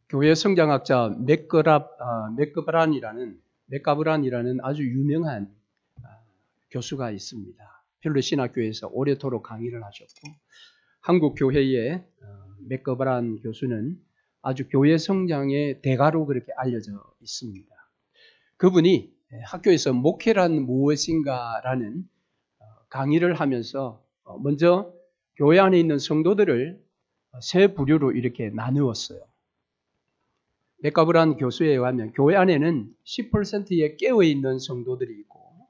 교회 성장학자 맥가브란이라는 아주 유명한 교수가 있습니다. 필로신학교에서 오래도록 강의를 하셨고, 한국 교회의 맥가브란 교수는 아주 교회 성장의 대가로 그렇게 알려져 있습니다. 그분이 학교에서 목회란 무엇인가라는 강의를 하면서 먼저 교회 안에 있는 성도들을 세 부류로 이렇게 나누었어요. 맥가브란 교수에 의하면 교회 안에는 10%의 깨어있는 성도들이 있고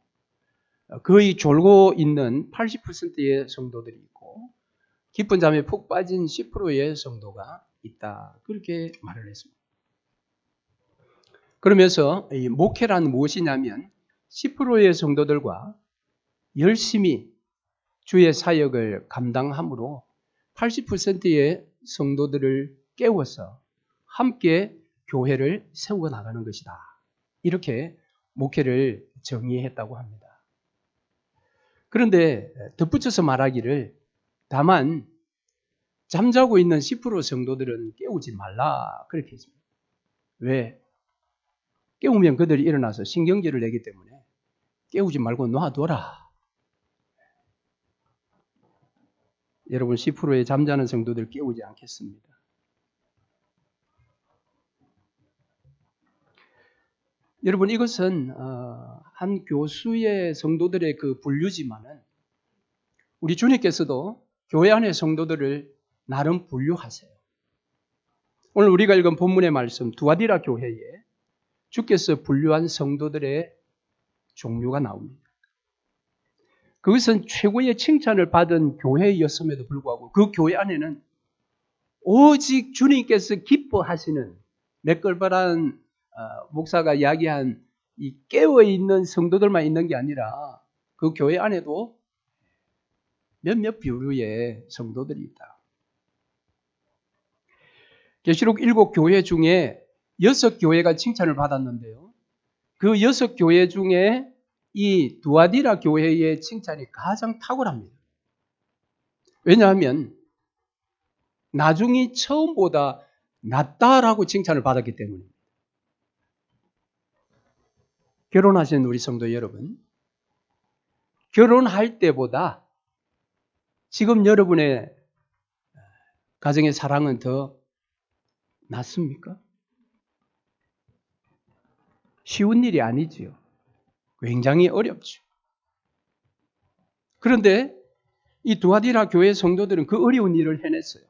거의 졸고 있는 80%의 성도들이 있고 깊은 잠에 푹 빠진 10%의 성도가 있다. 그렇게 말을 했습니다. 그러면서 이 목회란 무엇이냐면 10%의 성도들과 열심히 주의 사역을 감당함으로 80%의 성도들을 깨워서 함께 교회를 세워나가는 것이다. 이렇게 목회를 정의했다고 합니다. 그런데 덧붙여서 말하기를 다만 잠자고 있는 10% 성도들은 깨우지 말라 그렇게 했습니다. 왜? 깨우면 그들이 일어나서 신경질을 내기 때문에 깨우지 말고 놔둬라. 여러분 10%의 잠자는 성도들 깨우지 않겠습니다. 여러분 이것은 한 교수의 성도들의 그 분류지만은 우리 주님께서도 교회 안의 성도들을 나름 분류하세요. 오늘 우리가 읽은 본문의 말씀 두아디라 교회에 주께서 분류한 성도들의 종류가 나옵니다. 그것은 최고의 칭찬을 받은 교회였음에도 불구하고 그 교회 안에는 오직 주님께서 기뻐하시는 맥걸바란 목사가 이야기한 이 깨어있는 성도들만 있는 게 아니라 그 교회 안에도 몇몇 부류의 성도들이 있다. 계시록 7교회 중에 6교회가 칭찬을 받았는데요. 그 6교회 중에 이 두아디라 교회의 칭찬이 가장 탁월합니다. 왜냐하면 나중이 처음보다 낫다라고 칭찬을 받았기 때문입니다. 결혼하신 우리 성도 여러분, 결혼할 때보다 지금 여러분의 가정의 사랑은 더 낫습니까? 쉬운 일이 아니지요. 굉장히 어렵죠. 그런데 이 두아디라 교회 성도들은 그 어려운 일을 해냈어요.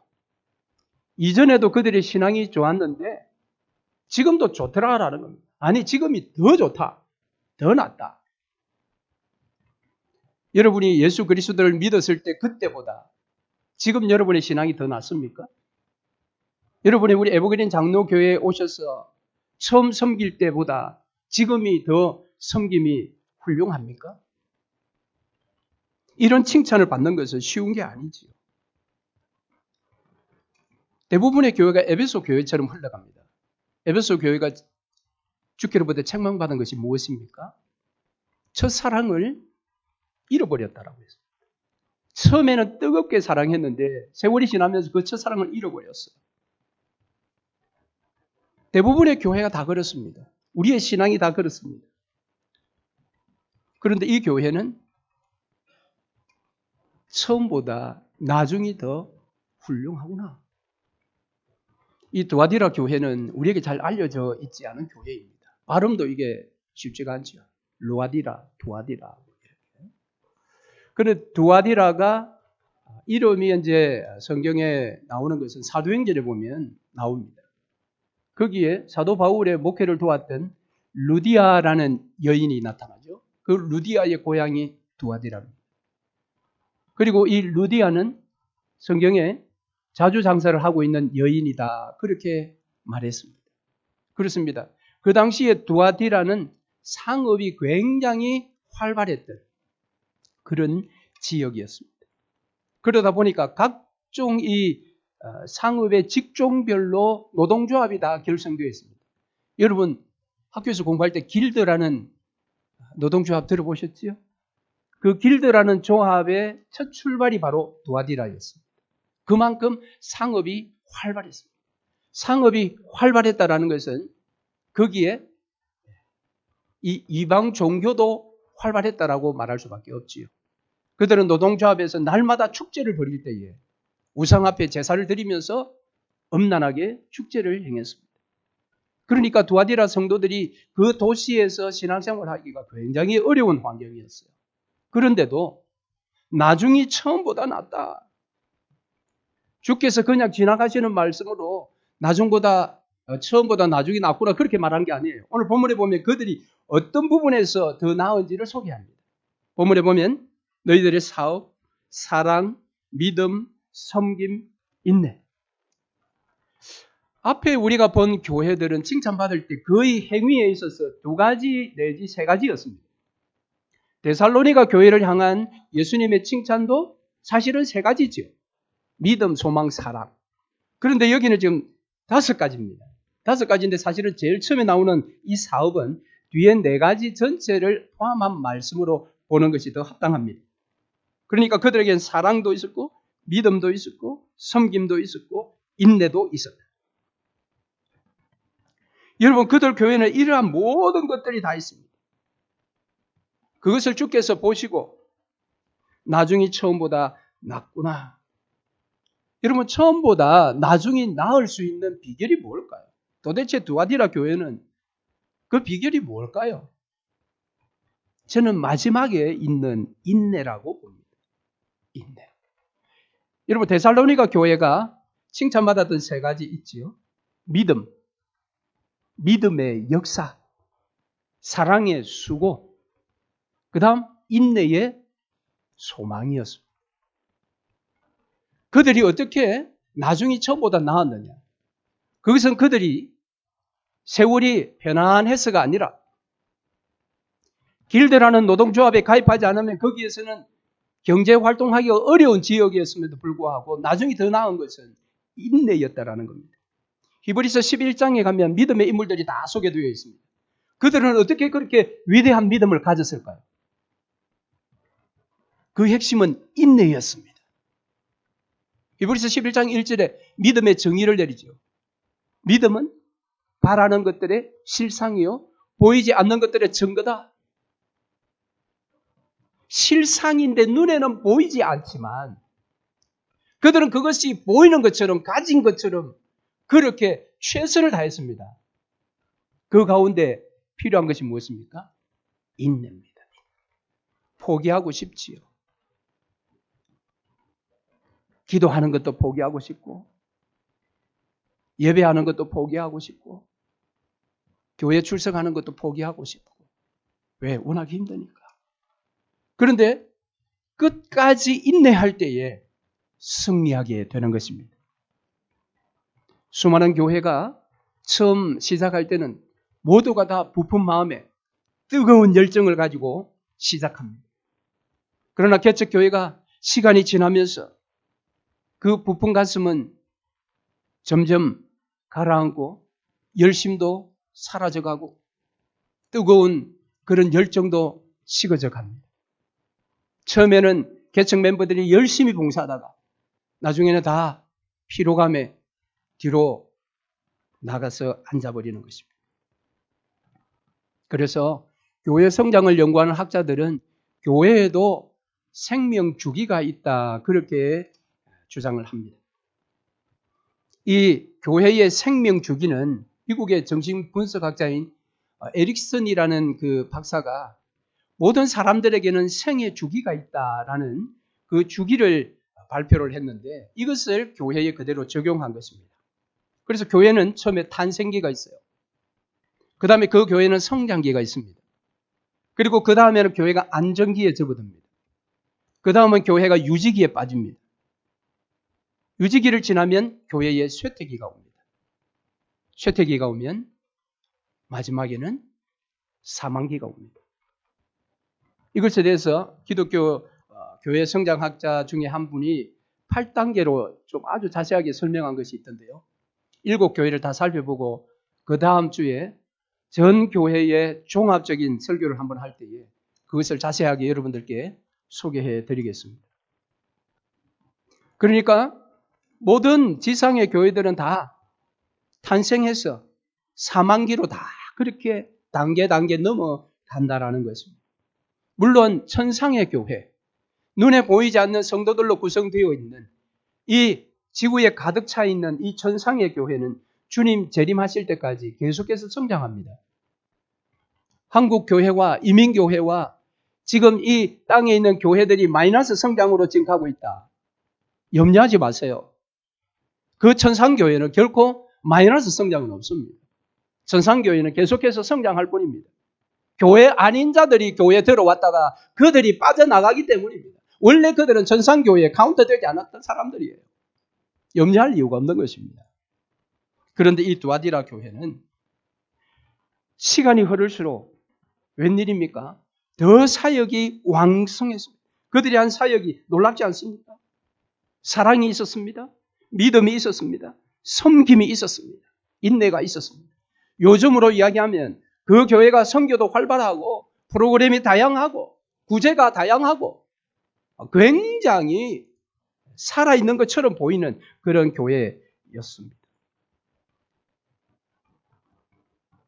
이전에도 그들의 신앙이 좋았는데 지금도 좋더라라는 겁니다. 아니 지금이 더 좋다. 더 낫다. 여러분이 예수 그리스도를 믿었을 때 그때보다 지금 여러분의 신앙이 더 낫습니까? 여러분이 우리 에버그린 장로교회에 오셔서 처음 섬길 때보다 지금이 더 섬김이 훌륭합니까? 이런 칭찬을 받는 것은 쉬운 게 아니지요. 대부분의 교회가 에베소 교회처럼 흘러갑니다. 에베소 교회가 주께로부터 책망받은 것이 무엇입니까? 첫사랑을 잃어버렸다라고 했습니다. 처음에는 뜨겁게 사랑했는데 세월이 지나면서 그 첫사랑을 잃어버렸어요. 대부분의 교회가 다 그렇습니다. 우리의 신앙이 다 그렇습니다. 그런데 이 교회는 처음보다 나중이 더 훌륭하구나. 이 두아디라 교회는 우리에게 잘 알려져 있지 않은 교회입니다. 발음도 이게 쉽지가 않죠. 루아디라, 두아디라. 그런데 두아디라가 이름이 이제 성경에 나오는 것은 사도행전에 보면 나옵니다. 거기에 사도 바울의 목회를 도왔던 루디아라는 여인이 나타나죠. 그 루디아의 고향이 두아디라입니다. 그리고 이 루디아는 성경에 자주 장사를 하고 있는 여인이다. 그렇게 말했습니다. 그렇습니다. 그 당시에 두아디라는 상업이 굉장히 활발했던 그런 지역이었습니다. 그러다 보니까 각종 이 상업의 직종별로 노동조합이 다 결성되어 있습니다. 여러분 학교에서 공부할 때 길드라는 노동조합 들어보셨지요? 그 길드라는 조합의 첫 출발이 바로 두아디라였습니다. 그만큼 상업이 활발했습니다. 상업이 활발했다라는 것은 거기에 이 이방 종교도 활발했다라고 말할 수밖에 없지요. 그들은 노동조합에서 날마다 축제를 벌일 때에 우상 앞에 제사를 드리면서 엄란하게 축제를 행했습니다. 그러니까 두아디라 성도들이 그 도시에서 신앙생활을 하기가 굉장히 어려운 환경이었어요. 그런데도 나중이 처음보다 낫다. 주께서 그냥 지나가시는 말씀으로 처음보다 나중이 낫구나 그렇게 말한 게 아니에요. 오늘 본문에 보면 그들이 어떤 부분에서 더 나은지를 소개합니다. 본문에 보면 너희들의 사업, 사랑, 믿음, 섬김, 인내. 앞에 우리가 본 교회들은 칭찬받을 때 거의 행위에 있어서 2가지 내지 3가지였습니다. 데살로니가 교회를 향한 예수님의 칭찬도 사실은 3가지죠. 믿음, 소망, 사랑. 그런데 여기는 지금 5가지입니다. 5가지인데 사실은 제일 처음에 나오는 이 사업은 뒤에 4가지 전체를 포함한 말씀으로 보는 것이 더 합당합니다. 그러니까 그들에게는 사랑도 있었고 믿음도 있었고 섬김도 있었고 인내도 있었다. 여러분 그들 교회는 이러한 모든 것들이 다 있습니다. 그것을 주께서 보시고 나중이 처음보다 낫구나. 여러분 처음보다 나중이 나을 수 있는 비결이 뭘까요? 도대체 두아디라 교회는 그 비결이 뭘까요? 저는 마지막에 있는 인내라고 봅니다. 인내. 여러분 데살로니가 교회가 칭찬받았던 3가지 있지요. 믿음, 믿음의 역사, 사랑의 수고, 그 다음 인내의 소망이었습니다. 그들이 어떻게 나중이 처음보다 나았느냐? 그것은 그들이 세월이 편안해서가 아니라 길드라는 노동조합에 가입하지 않으면 거기에서는 경제활동하기가 어려운 지역이었음에도 불구하고 나중에 더 나은 것은 인내였다라는 겁니다. 히브리서 11장에 가면 믿음의 인물들이 다 소개되어 있습니다. 그들은 어떻게 그렇게 위대한 믿음을 가졌을까요? 그 핵심은 인내였습니다. 히브리서 11장 1절에 믿음의 정의를 내리죠. 믿음은 바라는 것들의 실상이요 보이지 않는 것들의 증거다. 실상인데 눈에는 보이지 않지만 그들은 그것이 보이는 것처럼 가진 것처럼 그렇게 최선을 다했습니다. 그 가운데 필요한 것이 무엇입니까? 인내입니다. 포기하고 싶지요. 기도하는 것도 포기하고 싶고 예배하는 것도 포기하고 싶고 교회 출석하는 것도 포기하고 싶고 왜? 워낙 힘드니까. 그런데 끝까지 인내할 때에 승리하게 되는 것입니다. 수많은 교회가 처음 시작할 때는 모두가 다 부푼 마음에 뜨거운 열정을 가지고 시작합니다. 그러나 개척교회가 시간이 지나면서 그 부푼 가슴은 점점 가라앉고 열심도 사라져가고 뜨거운 그런 열정도 식어져 갑니다. 처음에는 개척 멤버들이 열심히 봉사하다가 나중에는 다 피로감에 뒤로 나가서 앉아버리는 것입니다. 그래서 교회 성장을 연구하는 학자들은 교회에도 생명 주기가 있다 그렇게 주장을 합니다. 이 교회의 생명 주기는 미국의 정신분석학자인 에릭슨이라는 그 박사가 모든 사람들에게는 생의 주기가 있다라는 그 주기를 발표를 했는데 이것을 교회에 그대로 적용한 것입니다. 그래서 교회는 처음에 탄생기가 있어요. 그 다음에 그 교회는 성장기가 있습니다. 그리고 그 다음에는 교회가 안정기에 접어듭니다. 그 다음은 교회가 유지기에 빠집니다. 유지기를 지나면 교회의 쇠퇴기가 옵니다. 쇠퇴기가 오면 마지막에는 사망기가 옵니다. 이것에 대해서 기독교 교회 성장학자 중에 한 분이 8단계로 좀 아주 자세하게 설명한 것이 있던데요. 7교회를 다 살펴보고 그 다음 주에 전 교회의 종합적인 설교를 한번 할 때에 그것을 자세하게 여러분들께 소개해 드리겠습니다. 그러니까 모든 지상의 교회들은 다 탄생해서 사만기로 다 그렇게 단계 넘어간다라는 것입니다. 물론 천상의 교회, 눈에 보이지 않는 성도들로 구성되어 있는 이 지구에 가득 차 있는 이 천상의 교회는 주님 재림하실 때까지 계속해서 성장합니다. 한국 교회와 이민 교회와 지금 이 땅에 있는 교회들이 마이너스 성장으로 지금 가고 있다. 염려하지 마세요. 그 천상교회는 결코 마이너스 성장은 없습니다. 천상교회는 계속해서 성장할 뿐입니다. 교회 아닌 자들이 교회에 들어왔다가 그들이 빠져나가기 때문입니다. 원래 그들은 천상교회에 카운트되지 않았던 사람들이에요. 염려할 이유가 없는 것입니다. 그런데 이 두아디라 교회는 시간이 흐를수록 웬일입니까? 더 사역이 왕성했습니다. 그들이 한 사역이 놀랍지 않습니까? 사랑이 있었습니다. 믿음이 있었습니다. 섬김이 있었습니다. 인내가 있었습니다. 요즘으로 이야기하면 그 교회가 선교도 활발하고 프로그램이 다양하고 구제가 다양하고 굉장히 살아있는 것처럼 보이는 그런 교회였습니다.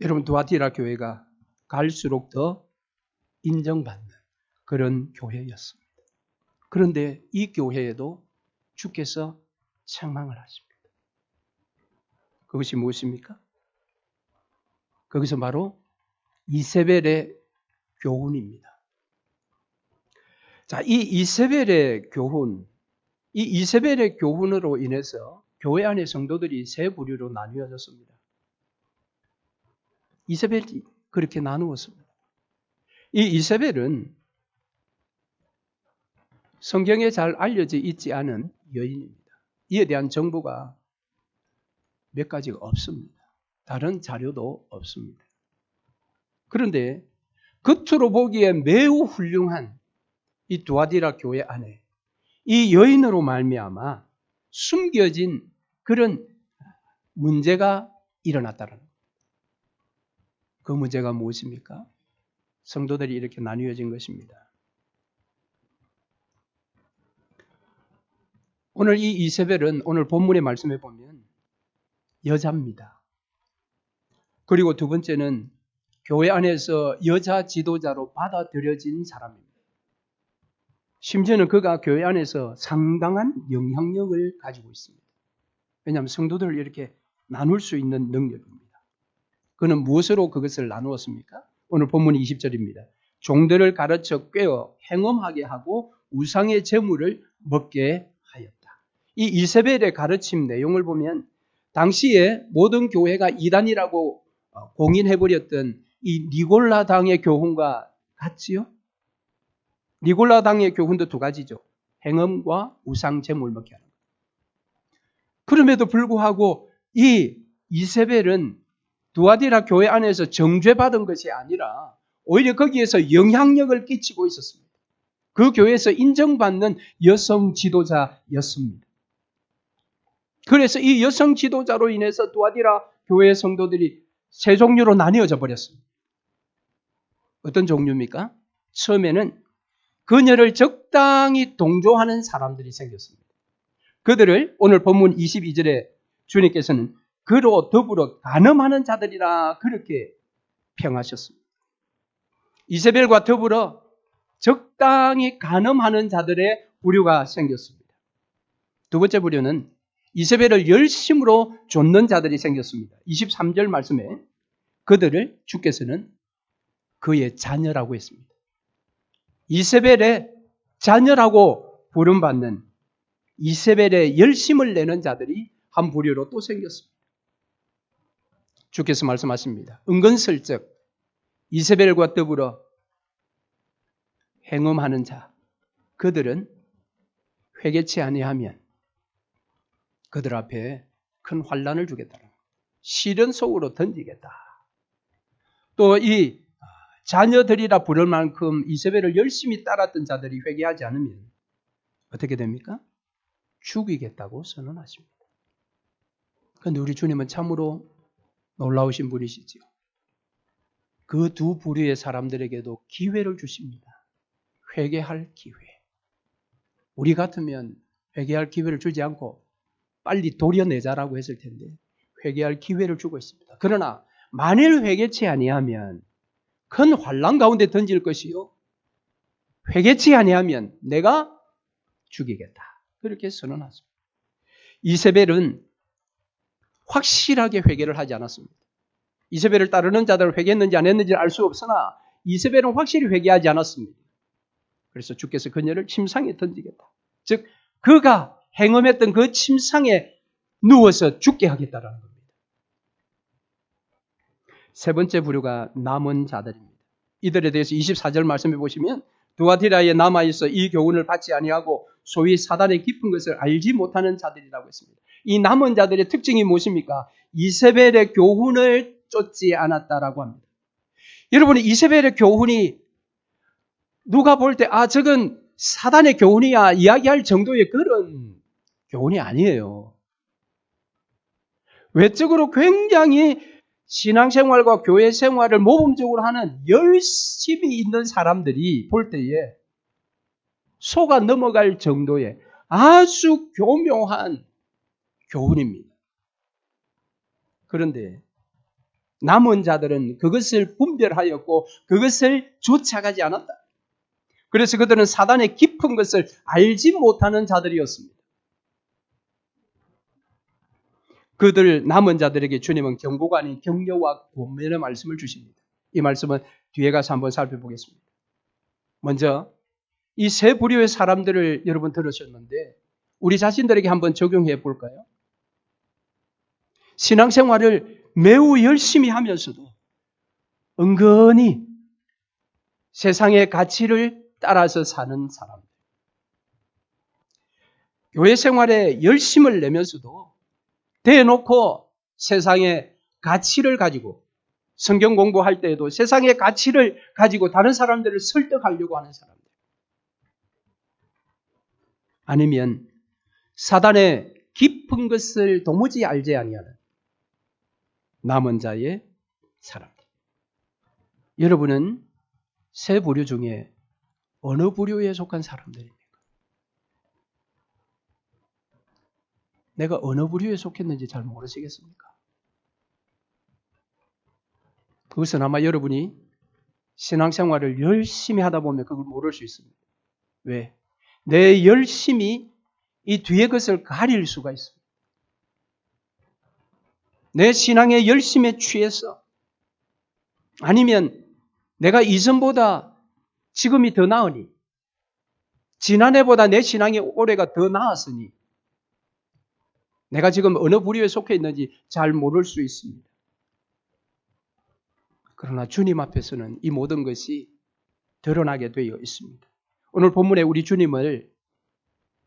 여러분, 두아티라 교회가 갈수록 더 인정받는 그런 교회였습니다. 그런데 이 교회에도 주께서 책망을 하십니다. 그것이 무엇입니까? 거기서 바로 이세벨의 교훈입니다. 자, 이 이세벨의 교훈, 이 이세벨의 교훈으로 인해서 교회 안의 성도들이 세 부류로 나뉘어졌습니다. 이세벨이 그렇게 나누었습니다. 이 이세벨은 성경에 잘 알려져 있지 않은 여인입니다. 이에 대한 정보가 몇 가지가 없습니다. 다른 자료도 없습니다. 그런데 겉으로 보기에 매우 훌륭한 이 두아디라 교회 안에 이 여인으로 말미암아 숨겨진 그런 문제가 일어났다는 겁니다. 그 문제가 무엇입니까? 성도들이 이렇게 나뉘어진 것입니다. 오늘 이 이세벨은 오늘 본문의 말씀에 보면 여자입니다. 그리고 두 번째는 교회 안에서 여자 지도자로 받아들여진 사람입니다. 심지어는 그가 교회 안에서 상당한 영향력을 가지고 있습니다. 왜냐하면 성도들을 이렇게 나눌 수 있는 능력입니다. 그는 무엇으로 그것을 나누었습니까? 오늘 본문 20절입니다. 종들을 가르쳐 꿰어 행음하게 하고 우상의 제물을 먹게 하였다. 이 이세벨의 가르침 내용을 보면 당시에 모든 교회가 이단이라고 공인해버렸던 이 니골라당의 교훈과 같지요? 니골라당의 교훈도 두 가지죠. 행음과 우상 제물 먹게 하는 것. 그럼에도 불구하고 이 이세벨은 두아디라 교회 안에서 정죄받은 것이 아니라 오히려 거기에서 영향력을 끼치고 있었습니다. 그 교회에서 인정받는 여성 지도자였습니다. 그래서 이 여성 지도자로 인해서 두아디라 교회 성도들이 세 종류로 나뉘어져 버렸습니다. 어떤 종류입니까? 처음에는 그녀를 적당히 동조하는 사람들이 생겼습니다. 그들을 오늘 본문 22절에 주님께서는 그로 더불어 간음하는 자들이라 그렇게 평하셨습니다. 이세벨과 더불어 적당히 간음하는 자들의 부류가 생겼습니다. 두 번째 부류는 이세벨을 열심으로 좇는 자들이 생겼습니다. 23절 말씀에 그들을 주께서는 그의 자녀라고 했습니다. 이세벨의 자녀라고 부름받는 이세벨의 열심을 내는 자들이 한 부류로 또 생겼습니다. 주께서 말씀하십니다. 은근슬쩍 이세벨과 더불어 행음하는 자, 그들은 회개치 아니하면 그들 앞에 큰 환난을 주겠다. 시련 속으로 던지겠다. 또 이 자녀들이라 부를 만큼 이세벨을 열심히 따랐던 자들이 회개하지 않으면 어떻게 됩니까? 죽이겠다고 선언하십니다. 그런데 우리 주님은 참으로 놀라우신 분이시죠. 그 두 부류의 사람들에게도 기회를 주십니다. 회개할 기회. 우리 같으면 회개할 기회를 주지 않고 빨리 도려내자라고 했을 텐데 회개할 기회를 주고 있습니다. 그러나 만일 회개치 아니하면 큰 환난 가운데 던질 것이요 회개치 아니하면 내가 죽이겠다. 그렇게 선언하십니다. 이세벨은 확실하게 회개를 하지 않았습니다. 이세벨을 따르는 자들은 회개했는지 안 했는지는 알 수 없으나 이세벨은 확실히 회개하지 않았습니다. 그래서 주께서 그녀를 침상에 던지겠다. 즉 그가 행음했던 그 침상에 누워서 죽게 하겠다라는 겁니다. 세 번째 부류가 남은 자들입니다. 이들에 대해서 24절 말씀해 보시면 두아디라에 남아있어 이 교훈을 받지 아니하고 소위 사단의 깊은 것을 알지 못하는 자들이라고 했습니다. 이 남은 자들의 특징이 무엇입니까? 이세벨의 교훈을 쫓지 않았다라고 합니다. 여러분, 이세벨의 교훈이 누가 볼 때 저건 사단의 교훈이야 이야기할 정도의 그런 교훈이 아니에요. 외적으로 굉장히 신앙생활과 교회 생활을 모범적으로 하는 열심히 있는 사람들이 볼 때에 속아 넘어갈 정도의 아주 교묘한 교훈입니다. 그런데 남은 자들은 그것을 분별하였고 그것을 쫓아가지 않았다. 그래서 그들은 사단의 깊은 것을 알지 못하는 자들이었습니다. 그들 남은 자들에게 주님은 경고가 아닌 격려와 권면의 말씀을 주십니다. 이 말씀은 뒤에 가서 한번 살펴보겠습니다. 먼저 이 세 부류의 사람들을 여러분 들으셨는데 우리 자신들에게 한번 적용해 볼까요? 신앙생활을 매우 열심히 하면서도 은근히 세상의 가치를 따라서 사는 사람들. 교회 생활에 열심을 내면서도 대놓고 세상의 가치를 가지고 성경 공부할 때에도 세상의 가치를 가지고 다른 사람들을 설득하려고 하는 사람들. 아니면 사단의 깊은 것을 도무지 알지 아니하는 남은 자의 사람들. 여러분은 세 부류 중에 어느 부류에 속한 사람들입니까? 내가 어느 부류에 속했는지 잘 모르시겠습니까? 그것은 아마 여러분이 신앙생활을 열심히 하다 보면 그걸 모를 수 있습니다. 왜? 내 열심이 이 뒤에 것을 가릴 수가 있습니다. 내 신앙의 열심에 취해서 아니면 내가 이전보다 지금이 더 나으니 지난해보다 내 신앙의 올해가 더 나았으니 내가 지금 어느 부류에 속해 있는지 잘 모를 수 있습니다. 그러나 주님 앞에서는 이 모든 것이 드러나게 되어 있습니다. 오늘 본문에 우리 주님을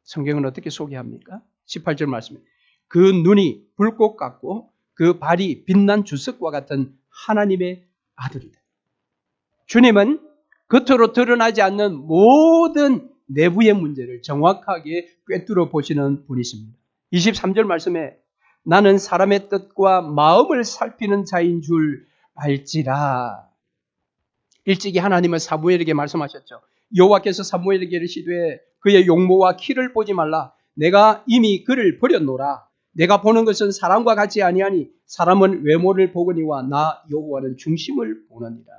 성경은 어떻게 소개합니까? 18절 말씀에 그 눈이 불꽃 같고 그 발이 빛난 주석과 같은 하나님의 아들이다. 주님은 겉으로 드러나지 않는 모든 내부의 문제를 정확하게 꿰뚫어 보시는 분이십니다. 23절 말씀에 나는 사람의 뜻과 마음을 살피는 자인 줄 알지라. 일찍이 하나님은 사무엘에게 말씀하셨죠. 여호와께서 사무엘에게 이르시되 그의 용모와 키를 보지 말라. 내가 이미 그를 버렸노라. 내가 보는 것은 사람과 같지 아니하니 사람은 외모를 보거니와 나 여호와는 중심을 보느니라.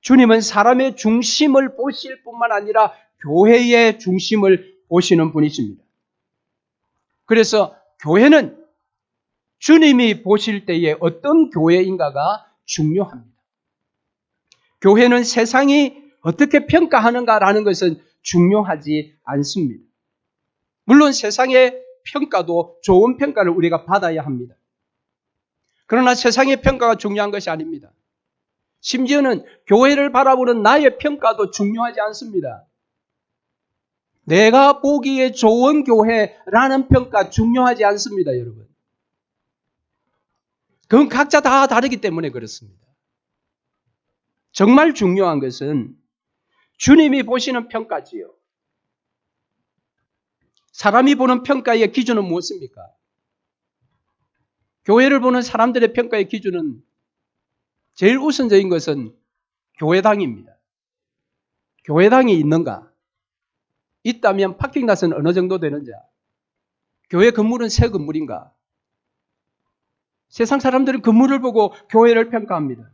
주님은 사람의 중심을 보실 뿐만 아니라 교회의 중심을 보시는 분이십니다. 그래서 교회는 주님이 보실 때에 어떤 교회인가가 중요합니다. 교회는 세상이 어떻게 평가하는가라는 것은 중요하지 않습니다. 물론 세상의 평가도 좋은 평가를 우리가 받아야 합니다. 그러나 세상의 평가가 중요한 것이 아닙니다. 심지어는 교회를 바라보는 나의 평가도 중요하지 않습니다. 내가 보기에 좋은 교회라는 평가 중요하지 않습니다, 여러분. 그건 각자 다 다르기 때문에 그렇습니다. 정말 중요한 것은 주님이 보시는 평가지요. 사람이 보는 평가의 기준은 무엇입니까? 교회를 보는 사람들의 평가의 기준은 제일 우선적인 것은 교회당입니다. 교회당이 있는가? 있다면 파킹 낯은 어느 정도 되는지? 교회 건물은 새 건물인가? 세상 사람들은 건물을 보고 교회를 평가합니다.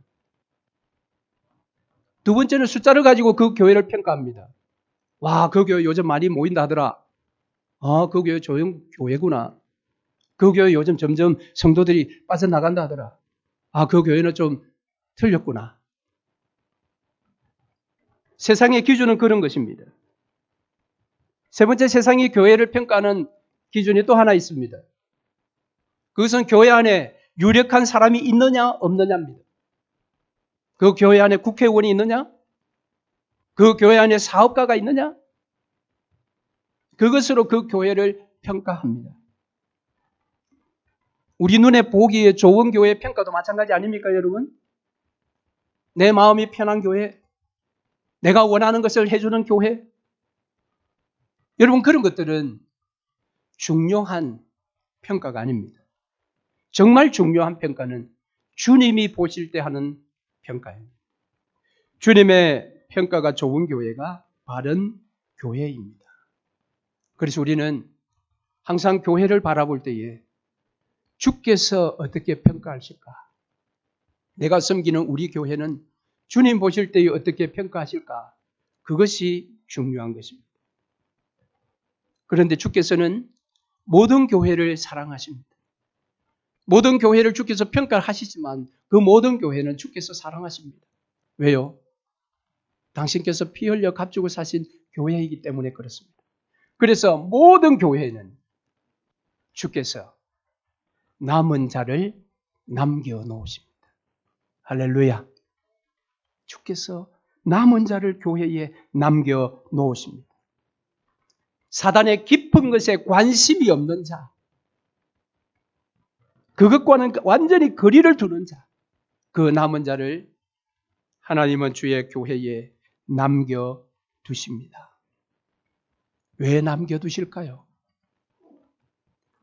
두 번째는 숫자를 가지고 그 교회를 평가합니다. 와, 그 교회 요즘 많이 모인다 하더라. 아, 그 교회 조용 교회구나. 그 교회 요즘 점점 성도들이 빠져나간다 하더라. 아, 그 교회는 좀 틀렸구나. 세상의 기준은 그런 것입니다. 세 번째, 세상이 교회를 평가하는 기준이 또 하나 있습니다. 그것은 교회 안에 유력한 사람이 있느냐 없느냐입니다. 그 교회 안에 국회의원이 있느냐? 그 교회 안에 사업가가 있느냐? 그것으로 그 교회를 평가합니다. 우리 눈에 보기에 좋은 교회 평가도 마찬가지 아닙니까, 여러분? 내 마음이 편한 교회, 내가 원하는 것을 해주는 교회. 여러분, 그런 것들은 중요한 평가가 아닙니다. 정말 중요한 평가는 주님이 보실 때 하는 평가입니다. 주님의 평가가 좋은 교회가 바른 교회입니다. 그래서 우리는 항상 교회를 바라볼 때에 주께서 어떻게 평가하실까? 내가 섬기는 우리 교회는 주님 보실 때에 어떻게 평가하실까? 그것이 중요한 것입니다. 그런데 주께서는 모든 교회를 사랑하십니다. 모든 교회를 주께서 평가하시지만 그 모든 교회는 주께서 사랑하십니다. 왜요? 당신께서 피 흘려 값주고 사신 교회이기 때문에 그렇습니다. 그래서 모든 교회는 주께서 남은 자를 남겨놓으십니다. 할렐루야. 주께서 남은 자를 교회에 남겨놓으십니다. 사단의 깊은 것에 관심이 없는 자, 그것과는 완전히 거리를 두는 자, 그 남은 자를 하나님은 주의 교회에 남겨두십니다. 왜 남겨두실까요?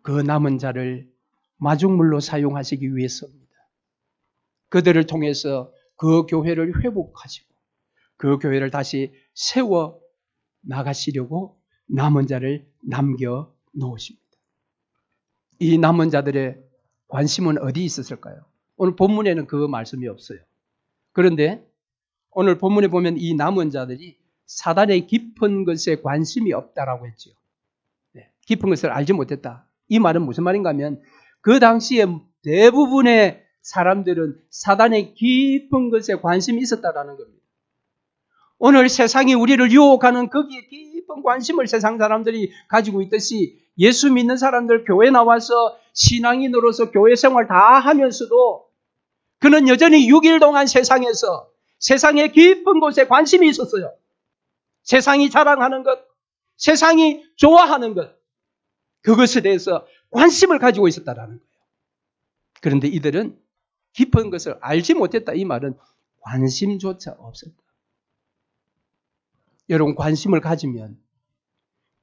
그 남은 자를 마중물로 사용하시기 위해서입니다. 그들을 통해서 그 교회를 회복하시고 그 교회를 다시 세워 나가시려고 남은 자를 남겨놓으십니다. 이 남은 자들의 관심은 어디 있었을까요? 오늘 본문에는 그 말씀이 없어요. 그런데 오늘 본문에 보면 이 남은 자들이 사단의 깊은 것에 관심이 없다라고 했죠. 깊은 것을 알지 못했다. 이 말은 무슨 말인가 하면 그 당시에 대부분의 사람들은 사단의 깊은 것에 관심이 있었다라는 겁니다. 오늘 세상이 우리를 유혹하는 거기에 깊은 관심을 세상 사람들이 가지고 있듯이 예수 믿는 사람들 교회 나와서 신앙인으로서 교회 생활 다 하면서도 그는 여전히 6일 동안 세상에서 세상의 깊은 곳에 관심이 있었어요. 세상이 자랑하는 것, 세상이 좋아하는 것, 그것에 대해서 관심을 가지고 있었다라는 거예요. 그런데 이들은 깊은 것을 알지 못했다. 이 말은 관심조차 없었다. 여러분, 관심을 가지면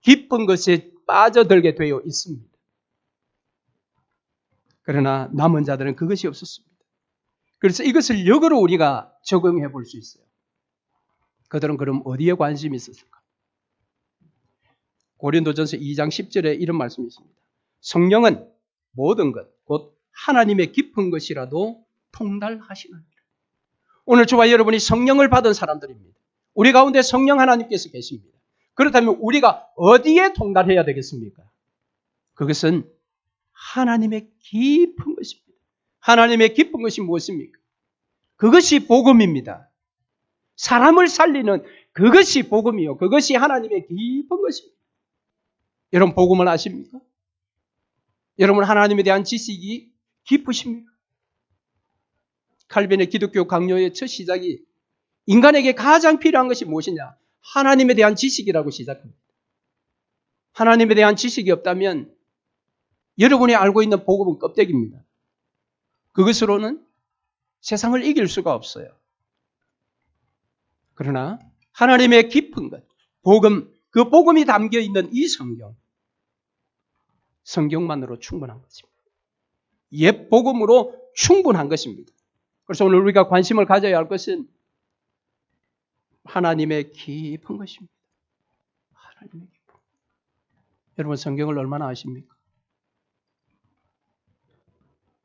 깊은 것에 빠져들게 되어 있습니다. 그러나 남은 자들은 그것이 없었습니다. 그래서 이것을 역으로 우리가 적용해 볼 수 있어요. 그들은 그럼 어디에 관심이 있었을까? 고린도전서 2장 10절에 이런 말씀이 있습니다. 성령은 모든 것, 곧 하나님의 깊은 것이라도 통달하시느니라. 오늘 저와 여러분이 성령을 받은 사람들입니다. 우리 가운데 성령 하나님께서 계십니다. 그렇다면 우리가 어디에 통달해야 되겠습니까? 그것은 하나님의 깊은 것입니다. 하나님의 깊은 것이 무엇입니까? 그것이 복음입니다. 사람을 살리는 그것이 복음이요. 그것이 하나님의 깊은 것입니다. 여러분, 복음을 아십니까? 여러분, 하나님에 대한 지식이 깊으십니까? 칼빈의 기독교 강요의 첫 시작이 인간에게 가장 필요한 것이 무엇이냐? 하나님에 대한 지식이라고 시작합니다. 하나님에 대한 지식이 없다면 여러분이 알고 있는 복음은 껍데기입니다. 그것으로는 세상을 이길 수가 없어요. 그러나 하나님의 깊은 것, 복음, 그 복음이 담겨 있는 이 성경만으로 충분한 것입니다. 옛 복음으로 충분한 것입니다. 그래서 오늘 우리가 관심을 가져야 할 것은 하나님의 깊은 것입니다. 하나님의 깊은. 여러분, 성경을 얼마나 아십니까?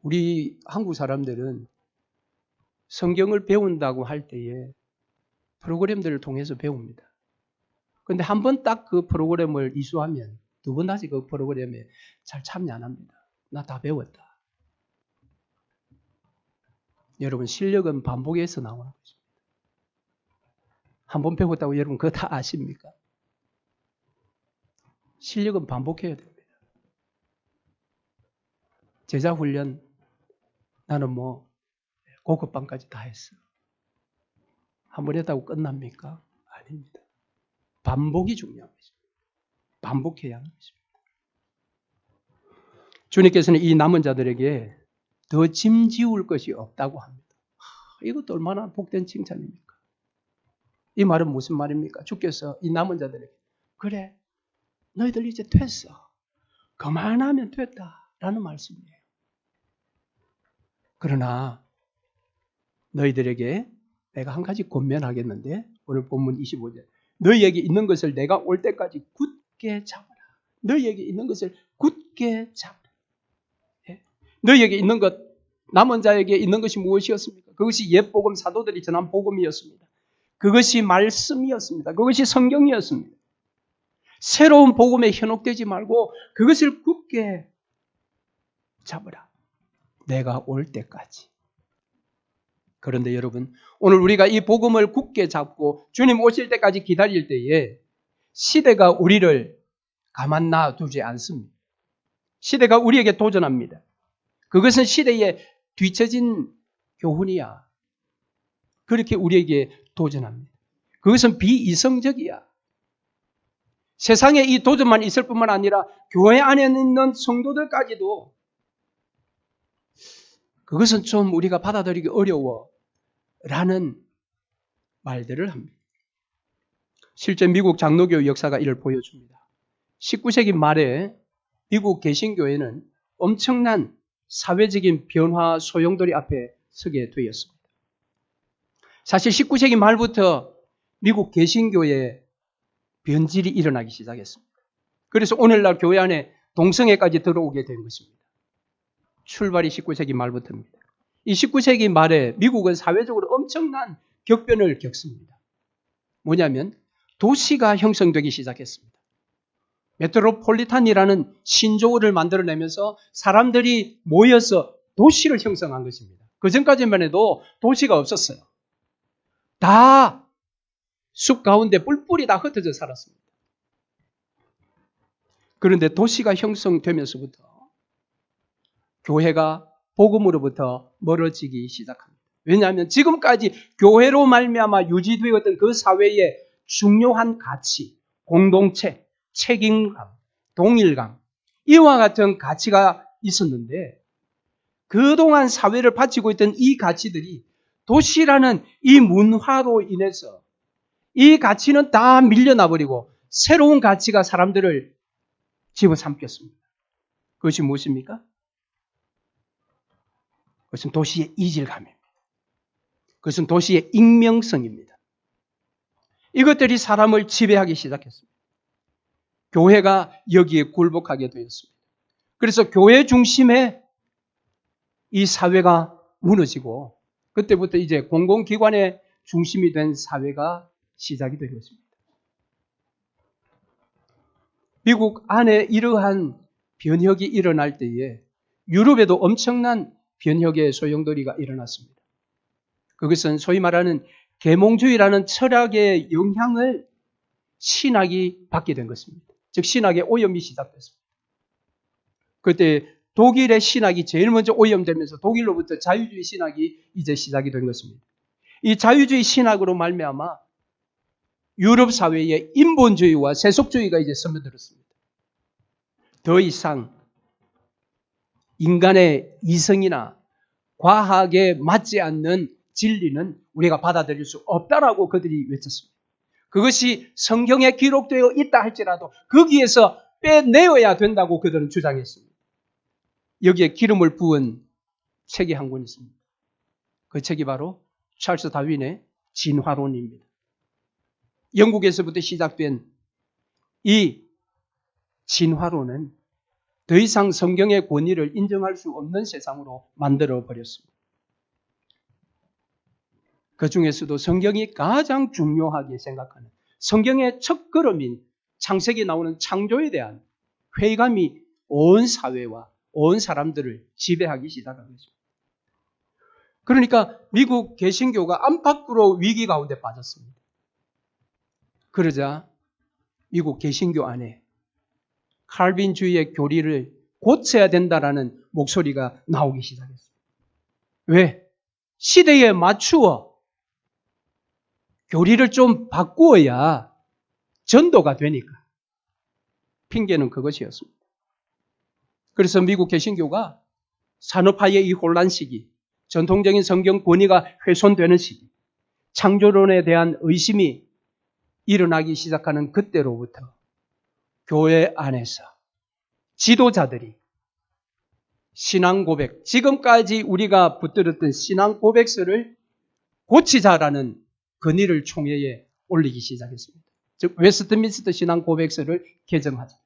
우리 한국 사람들은 성경을 배운다고 할 때에 프로그램들을 통해서 배웁니다. 그런데 한 번 딱 그 프로그램을 이수하면 두 번 다시 그 프로그램에 잘 참여 안 합니다. 나 다 배웠다. 여러분, 실력은 반복해서 나오는 것입니다. 한 번 배웠다고 여러분 그거 다 아십니까? 실력은 반복해야 됩니다. 제자 훈련 나는 뭐 고급반까지 다 했어. 한 번 했다고 끝납니까? 아닙니다. 반복이 중요한 것입니다. 반복해야 하는 것입니다. 주님께서는 이 남은 자들에게 더 짐지울 것이 없다고 합니다. 이것도 얼마나 복된 칭찬입니까? 이 말은 무슨 말입니까? 주께서 이 남은 자들에게 그래, 너희들 이제 됐어. 그만하면 됐다라는 말씀이에요. 그러나 너희들에게 내가 한 가지 권면하겠는데 오늘 본문 25절 너희에게 있는 것을 내가 올 때까지 굳게 잡아라. 너희에게 있는 것을 굳게 잡아라. 너희에게 있는 것, 남은 자에게 있는 것이 무엇이었습니까? 그것이 옛 복음, 사도들이 전한 복음이었습니다. 그것이 말씀이었습니다. 그것이 성경이었습니다. 새로운 복음에 현혹되지 말고 그것을 굳게 잡으라. 내가 올 때까지. 그런데 여러분, 오늘 우리가 이 복음을 굳게 잡고 주님 오실 때까지 기다릴 때에 시대가 우리를 가만 놔두지 않습니다. 시대가 우리에게 도전합니다. 그것은 시대에 뒤처진 교훈이야. 그렇게 우리에게 도전합니다. 그것은 비이성적이야. 세상에 이 도전만 있을 뿐만 아니라 교회 안에 있는 성도들까지도 그것은 좀 우리가 받아들이기 어려워라는 말들을 합니다. 실제 미국 장로교 역사가 이를 보여줍니다. 19세기 말에 미국 개신교회는 엄청난 사회적인 변화 소용돌이 앞에 서게 되었습니다. 사실 19세기 말부터 미국 개신교회에 변질이 일어나기 시작했습니다. 그래서 오늘날 교회 안에 동성애까지 들어오게 된 것입니다. 출발이 19세기 말부터입니다. 이 19세기 말에 미국은 사회적으로 엄청난 격변을 겪습니다. 뭐냐면 도시가 형성되기 시작했습니다. 메트로폴리탄이라는 신조어를 만들어내면서 사람들이 모여서 도시를 형성한 것입니다. 그 전까지만 해도 도시가 없었어요. 다 숲 가운데 뿔뿔이 다 흩어져 살았습니다. 그런데 도시가 형성되면서부터 교회가 복음으로부터 멀어지기 시작합니다. 왜냐하면 지금까지 교회로 말미암아 유지되었던 그 사회의 중요한 가치, 공동체, 책임감, 동일감 이와 같은 가치가 있었는데 그동안 사회를 바치고 있던 이 가치들이 도시라는 이 문화로 인해서 이 가치는 다 밀려나버리고 새로운 가치가 사람들을 집어삼켰습니다. 그것이 무엇입니까? 그것은 도시의 이질감입니다. 그것은 도시의 익명성입니다. 이것들이 사람을 지배하기 시작했습니다. 교회가 여기에 굴복하게 되었습니다. 그래서 교회 중심의 이 사회가 무너지고 그때부터 이제 공공기관의 중심이 된 사회가 시작이 된 것입니다. 미국 안에 이러한 변혁이 일어날 때에 유럽에도 엄청난 변혁의 소용돌이가 일어났습니다. 그것은 소위 말하는 계몽주의라는 철학의 영향을 신학이 받게 된 것입니다. 즉 신학의 오염이 시작됐습니다. 그때 독일의 신학이 제일 먼저 오염되면서 독일로부터 자유주의 신학이 이제 시작이 된 것입니다. 이 자유주의 신학으로 말미암아 유럽 사회에 인본주의와 세속주의가 이제 스며들었습니다. 더 이상 인간의 이성이나 과학에 맞지 않는 진리는 우리가 받아들일 수 없다라고 그들이 외쳤습니다. 그것이 성경에 기록되어 있다 할지라도 거기에서 빼내어야 된다고 그들은 주장했습니다. 여기에 기름을 부은 책이 한 권 있습니다. 그 책이 바로 찰스 다윈의 진화론입니다. 영국에서부터 시작된 이 진화론은 더 이상 성경의 권위를 인정할 수 없는 세상으로 만들어 버렸습니다. 그 중에서도 성경이 가장 중요하게 생각하는 성경의 첫걸음인 창세기 나오는 창조에 대한 회의감이 온 사회와 온 사람들을 지배하기 시작한 거죠. 그러니까 미국 개신교가 안팎으로 위기 가운데 빠졌습니다. 그러자 미국 개신교 안에 칼빈주의의 교리를 고쳐야 된다라는 목소리가 나오기 시작했어요. 왜? 시대에 맞추어 교리를 좀 바꾸어야 전도가 되니까. 핑계는 그것이었습니다. 그래서 미국 개신교가 산업화의 이 혼란 시기, 전통적인 성경 권위가 훼손되는 시기, 창조론에 대한 의심이 일어나기 시작하는 그때로부터 교회 안에서 지도자들이 신앙 고백, 지금까지 우리가 붙들었던 신앙 고백서를 고치자라는 건의를 총회에 올리기 시작했습니다. 즉 웨스트민스터 신앙 고백서를 개정하자.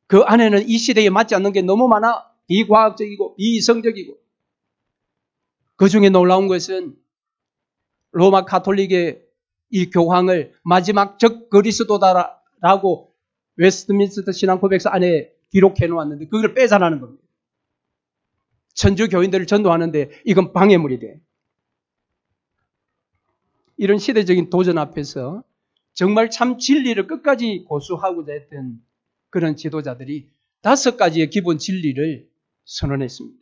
그 안에는 이 시대에 맞지 않는 게 너무 많아. 비과학적이고 비이성적이고. 그 중에 놀라운 것은 로마 가톨릭의 이 교황을 마지막 적 그리스도다라고 웨스트민스터 신앙 고백서 안에 기록해 놓았는데 그걸 빼자라는 겁니다. 천주 교인들을 전도하는데 이건 방해물이 돼. 이런 시대적인 도전 앞에서 정말 참 진리를 끝까지 고수하고자 했던 그런 지도자들이 5가지의 기본 진리를 선언했습니다.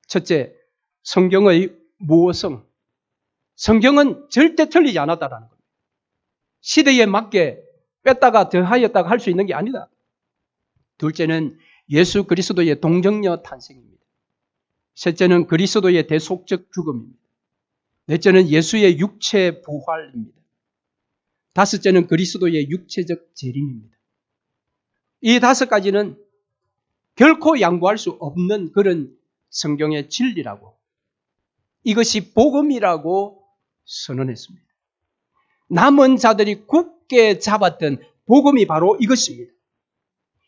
첫째, 성경의 무어성. 성경은 절대 틀리지 않았다라는 겁니다. 시대에 맞게 뺐다가 더하였다가 할 수 있는 게 아니다. 둘째는 예수 그리스도의 동정녀 탄생입니다. 셋째는 그리스도의 대속적 죽음입니다. 넷째는 예수의 육체 부활입니다. 다섯째는 그리스도의 육체적 재림입니다. 이 5가지는 결코 양보할 수 없는 그런 성경의 진리라고, 이것이 복음이라고 선언했습니다. 남은 자들이 굳게 잡았던 복음이 바로 이것입니다.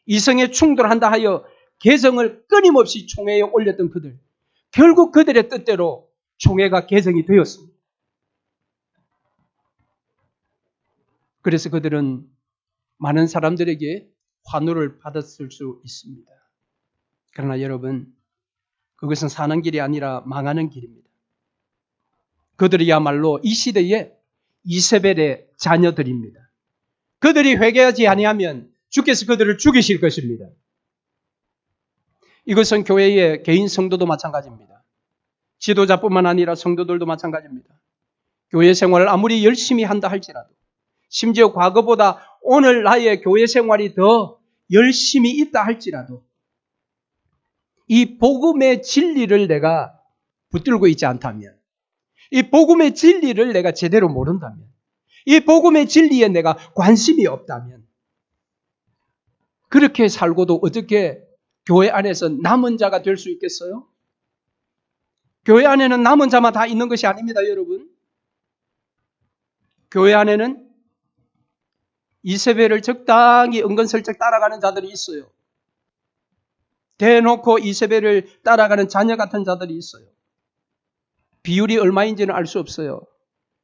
이성에 충돌한다 하여 개정을 끊임없이 총회에 올렸던 그들, 결국 그들의 뜻대로 총회가 개정이 되었습니다. 그래서 그들은 많은 사람들에게 환호를 받았을 수 있습니다. 그러나 여러분, 그것은 사는 길이 아니라 망하는 길입니다. 그들이야말로 이 시대의 이세벨의 자녀들입니다. 그들이 회개하지 아니하면 주께서 그들을 죽이실 것입니다. 이것은 교회의 개인 성도도 마찬가지입니다. 지도자뿐만 아니라 성도들도 마찬가지입니다. 교회 생활을 아무리 열심히 한다 할지라도, 심지어 과거보다 오늘 나의 교회 생활이 더 열심히 있다 할지라도 이 복음의 진리를 내가 붙들고 있지 않다면, 이 복음의 진리를 내가 제대로 모른다면, 이 복음의 진리에 내가 관심이 없다면, 그렇게 살고도 어떻게 교회 안에서 남은 자가 될 수 있겠어요? 교회 안에는 남은 자만 다 있는 것이 아닙니다, 여러분. 교회 안에는 이세벨을 적당히 은근슬쩍 따라가는 자들이 있어요. 대놓고 이세벨을 따라가는 자녀 같은 자들이 있어요. 비율이 얼마인지는 알 수 없어요.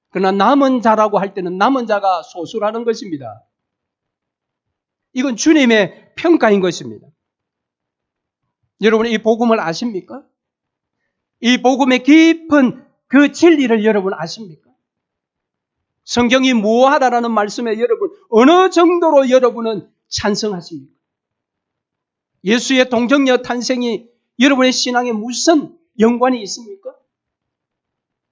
그러나 남은 자라고 할 때는 남은 자가 소수라는 것입니다. 이건 주님의 평가인 것입니다. 여러분, 이 복음을 아십니까? 이 복음의 깊은 그 진리를 여러분 아십니까? 성경이 무엇하다라는 말씀에 여러분 어느 정도로 여러분은 찬성하십니까? 예수의 동정녀 탄생이 여러분의 신앙에 무슨 연관이 있습니까?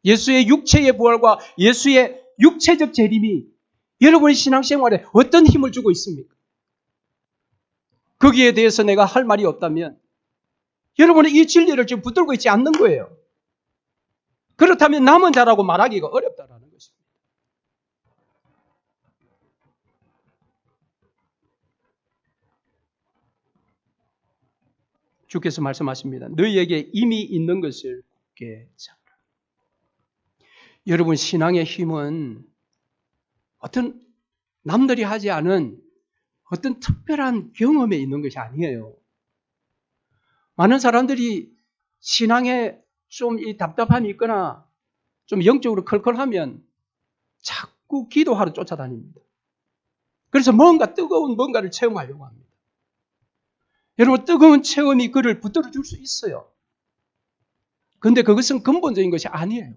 예수의 육체의 부활과 예수의 육체적 재림이 여러분의 신앙생활에 어떤 힘을 주고 있습니까? 거기에 대해서 내가 할 말이 없다면 여러분은 이 진리를 지금 붙들고 있지 않는 거예요. 그렇다면 남은 자라고 말하기가 어렵다라는 것입니다. 주께서 말씀하십니다. 너희에게 이미 있는 것을 굳게 잡으라. 여러분, 신앙의 힘은 어떤 남들이 하지 않은 어떤 특별한 경험에 있는 것이 아니에요. 많은 사람들이 신앙에 좀 이 답답함이 있거나 좀 영적으로 컬컬하면 자꾸 기도하러 쫓아다닙니다. 그래서 뭔가 뜨거운 뭔가를 체험하려고 합니다. 여러분, 뜨거운 체험이 그를 붙들어 줄 수 있어요. 그런데 그것은 근본적인 것이 아니에요.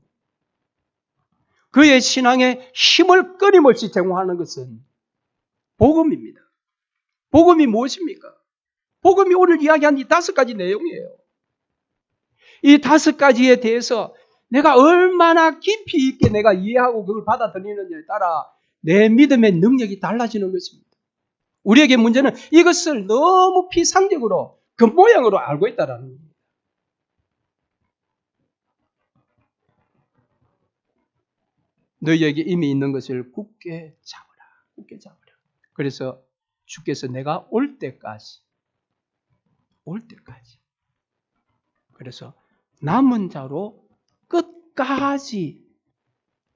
그의 신앙에 힘을 끊임없이 제공하는 것은 복음입니다. 복음이 무엇입니까? 복음이 오늘 이야기한 이 5가지 내용이에요. 이 5가지에 대해서 내가 얼마나 깊이 있게 내가 이해하고 그걸 받아들이느냐에 따라 내 믿음의 능력이 달라지는 것입니다. 우리에게 문제는 이것을 너무 피상적으로 그 모양으로 알고 있다는 겁니다. 너희에게 이미 있는 것을 굳게 잡으라. 굳게 잡으라. 그래서 주께서 내가 올 때까지 그래서 남은 자로 끝까지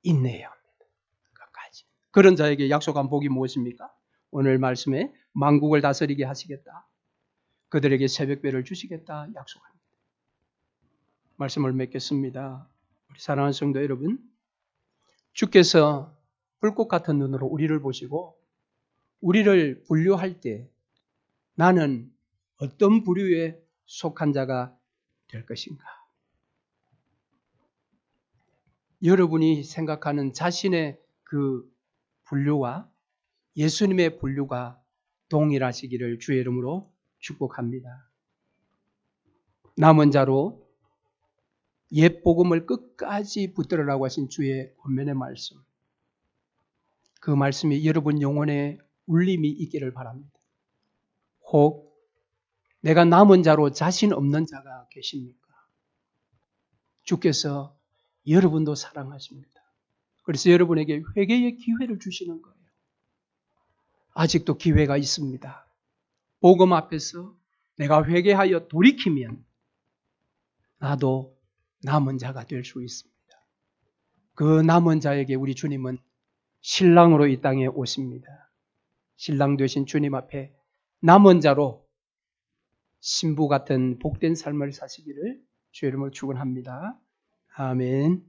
인내해야 합니다. 끝까지. 그런 자에게 약속한 복이 무엇입니까? 오늘 말씀에 만국을 다스리게 하시겠다. 그들에게 새벽별을 주시겠다 약속합니다. 말씀을 맺겠습니다. 우리 사랑하는 성도 여러분, 주께서 불꽃 같은 눈으로 우리를 보시고 우리를 분류할 때 나는 어떤 부류에 속한 자가 될 것인가? 여러분이 생각하는 자신의 그 분류와 예수님의 분류가 동일하시기를 주의 이름으로 축복합니다. 남은 자로 옛 복음을 끝까지 붙들으라고 하신 주의 권면의 말씀. 그 말씀이 여러분 영혼에 울림이 있기를 바랍니다. 혹 내가 남은 자로 자신 없는 자가 계십니까? 주께서 여러분도 사랑하십니다. 그래서 여러분에게 회개의 기회를 주시는 거예요. 아직도 기회가 있습니다. 복음 앞에서 내가 회개하여 돌이키면 나도 남은 자가 될 수 있습니다. 그 남은 자에게 우리 주님은 신랑으로 이 땅에 오십니다. 신랑 되신 주님 앞에 남은 자로 신부 같은 복된 삶을 사시기를 주의 이름으로 축원합니다. 아멘.